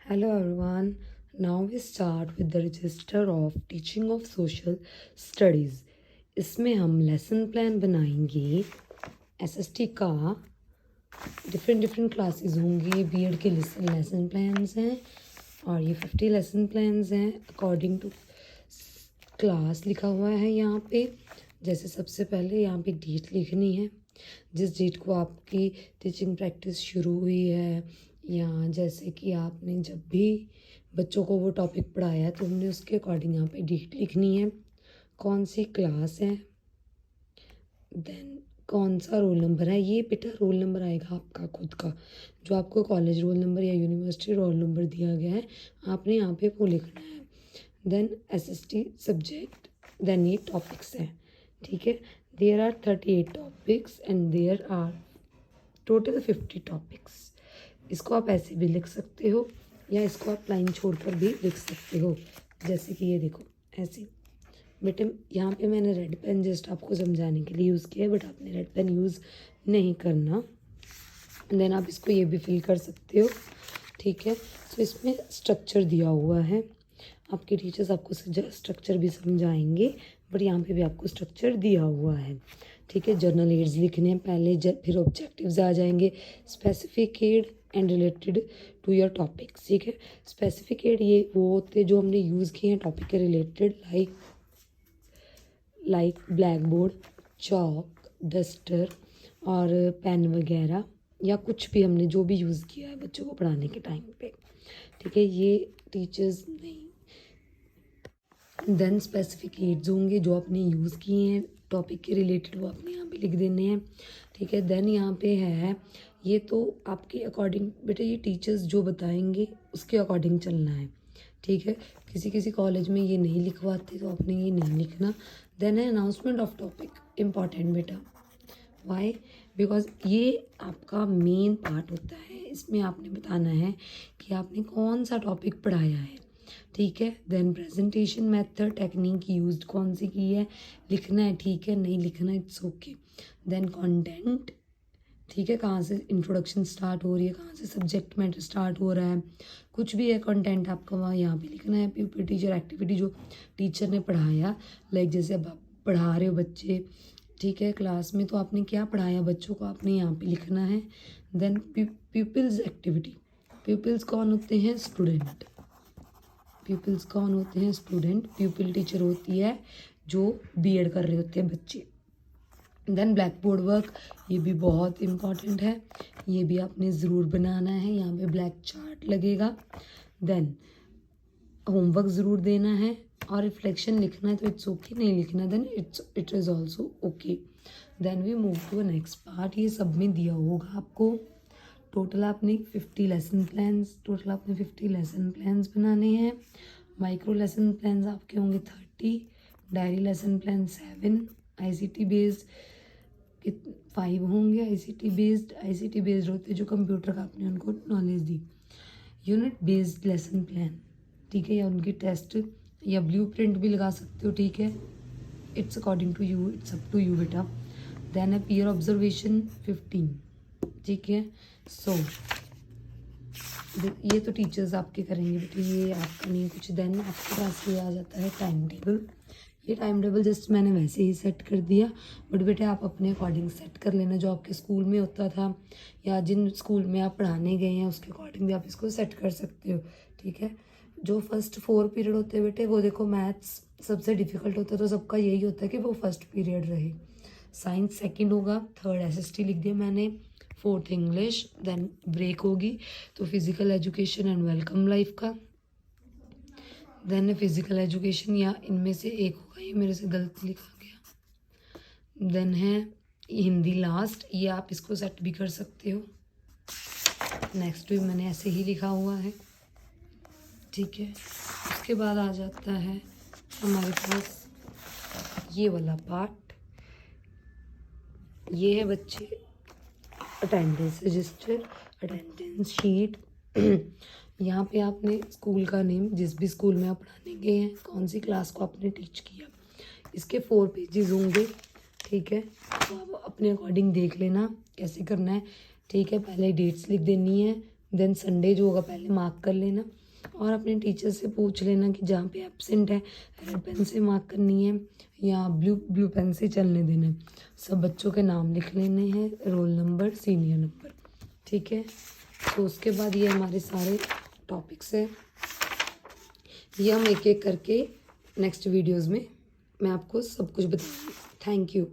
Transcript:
Hello everyone. Now we start with the register of teaching of social studies. इसमें हम lesson plan बनाएंगे SST का। Different classes होंगी। BEd के lesson plans हैं और ये 50 लेसन प्लान्स हैं अकॉर्डिंग टू क्लास लिखा हुआ है यहाँ पे। जैसे सबसे पहले यहाँ पे डेट लिखनी है, जिस डेट को आपकी टीचिंग प्रैक्टिस शुरू हुई है, या जैसे कि आपने जब भी बच्चों को वो टॉपिक पढ़ाया है तो हमने उसके अकॉर्डिंग यहाँ पे डेट लिखनी है, कौन सी क्लास है, देन कौन सा रोल नंबर है। ये बेटा रोल नंबर आएगा आपका खुद का, जो आपको कॉलेज रोल नंबर या यूनिवर्सिटी रोल नंबर दिया गया है, आपने यहाँ पे वो लिखना है। देन एसएसटी सब्जेक्ट, देन ये टॉपिक्स हैं, ठीक है। There are 38 topics and there are total 50 topics. इसको आप ऐसे भी लिख सकते हो या इसको आप लाइन छोड़कर भी लिख सकते हो, जैसे कि ये देखो ऐसे। बेटे यहाँ पे मैंने रेड पेन जस्ट आपको समझाने के लिए यूज़ किया है, बट आपने रेड पेन यूज़ नहीं करना। देन आप इसको ये भी फिल कर सकते हो, ठीक है। तो इसमें स्ट्रक्चर दिया हुआ है, आपके टीचर्स आपको स्ट्रक्चर भी समझाएंगे, बट यहाँ पे भी आपको स्ट्रक्चर दिया हुआ है, ठीक है। जर्नल एड्स लिखने हैं पहले, फिर ऑब्जेक्टिव्स आ जाएंगे, specific aid and related to your topics, ठीक है। स्पेसिफिक एड ये वो होते हैं जो हमने यूज़ किए हैं टॉपिक के related, like black board, chalk, duster और पेन वगैरह, या कुछ भी हमने जो भी यूज़ किया है बच्चों को पढ़ाने के टाइम पे, ठीक है। ये टीचर्स नहीं। देन स्पेसिफिक एड्स होंगे जो आपने यूज़ किए हैं टॉपिक के रिलेटेड, वो आपने यहाँ पे लिख देने हैं, ठीक है। देन यहाँ पे है, ये तो आपके अकॉर्डिंग बेटा, ये टीचर्स जो बताएंगे उसके अकॉर्डिंग चलना है, ठीक है। किसी कॉलेज में ये नहीं लिखवाते तो आपने ये नहीं लिखना। देन है अनाउंसमेंट ऑफ टॉपिक, इम्पॉर्टेंट बेटा। वाई? बिकॉज ये आपका मेन पार्ट होता है, इसमें आपने बताना है कि आपने कौन सा टॉपिक पढ़ाया है, ठीक है। Then presentation method, technique used कौन सी की है, लिखना है, ठीक है। नहीं लिखना इट्स ओके। देन कंटेंट, ठीक है, कहाँ से इंट्रोडक्शन स्टार्ट हो रही है, कहाँ से सब्जेक्ट मैटर स्टार्ट हो रहा है, कुछ भी है कंटेंट आपका वहाँ यहाँ पे लिखना है। प्यूपिल टीचर एक्टिविटी, जो टीचर ने पढ़ाया, लाइक जैसे अब आप पढ़ा रहे हो बच्चे, ठीक है, क्लास में, तो आपने क्या पढ़ाया बच्चों को, आपने यहाँ पे लिखना है। देन प्यूपिल्स एक्टिविटी, प्यूपिल्स कौन होते हैं, स्टूडेंट। प्यूपिल्स कौन होते हैं, स्टूडेंट। प्यूपिल टीचर होती है जो बीएड कर रहे होते हैं बच्चे। देन ब्लैक बोर्ड वर्क, ये भी बहुत इम्पॉर्टेंट है, ये भी आपने ज़रूर बनाना है, यहाँ पे ब्लैक चार्ट लगेगा। देन होमवर्क ज़रूर देना है, और रिफ्लेक्शन लिखना है तो इट्स ओके, नहीं लिखना then it is also okay. Then we move to next part. ये सब में दिया होगा आपको टोटल आपने 50 लेसन प्लान्स, टोटल आपने 50 लेसन प्लान्स बनाने हैं। माइक्रो लेसन प्लान्स आपके होंगे 30, diary lesson plan 7, ICT based 5 होंगे। आईसीटी बेस्ड होते जो कंप्यूटर का आपने उनको नॉलेज दी। यूनिट बेस्ड लेसन प्लान, ठीक है, या उनकी टेस्ट या ब्लूप्रिंट भी लगा सकते हो, ठीक है। It's according to you, it's up to you बेटा। देन है पीयर ऑब्जर्वेशन 15, ठीक है। सो ये तो टीचर्स आपके करेंगे बेटे, ये आपका नहीं है कुछ। देन आपके पास ये आ जाता है टाइम टेबल। ये टाइम टेबल जस्ट मैंने वैसे ही सेट कर दिया, बट बेटे आप अपने अकॉर्डिंग सेट कर लेना, जो आपके स्कूल में होता था या जिन स्कूल में आप पढ़ाने गए हैं उसके अकॉर्डिंग भी आप इसको सेट कर सकते हो, ठीक है। जो फर्स्ट 4 पीरियड होते हैं बेटे, वो देखो मैथ्स सबसे डिफिकल्ट होता है, तो सबका यही होता है कि वो फर्स्ट पीरियड रहे। साइंस सेकंड होगा, थर्ड एसएसटी लिख दिया मैंने, फोर्थ इंग्लिश, देन ब्रेक होगी तो physical education and welcome life का। देन फिजिकल एजुकेशन, या इनमें से एक होगा, ये मेरे से गलत लिखा गया। देन है हिंदी लास्ट, ये आप इसको सेट भी कर सकते हो। नेक्स्ट भी मैंने ऐसे ही लिखा हुआ है, ठीक है। उसके बाद आ जाता है हमारे पास ये वाला पार्ट, ये है बच्चे अटेंडेंस रजिस्टर, अटेंडेंस शीट। यहाँ पे आपने स्कूल का नेम, जिस भी स्कूल में आप पढ़ाने गए हैं, कौन सी क्लास को आपने टीच किया, इसके 4 पेजेस होंगे, ठीक है। तो आप अपने अकॉर्डिंग देख लेना कैसे करना है, ठीक है। पहले डेट्स लिख देनी है, देन संडे जो होगा पहले मार्क कर लेना और अपने टीचर से पूछ लेना कि जहाँ पे एब्सेंट है रेड पेन से मार्क करनी है या ब्लू पेन से चलने देना है। सब बच्चों के नाम लिख लेने हैं, रोल नंबर, सीनियर नंबर, ठीक है। तो उसके बाद ये हमारे सारे टॉपिक्स हैं, ये हम एक एक करके नेक्स्ट वीडियोज़ में मैं आपको सब कुछ बताऊँगी। Thank you.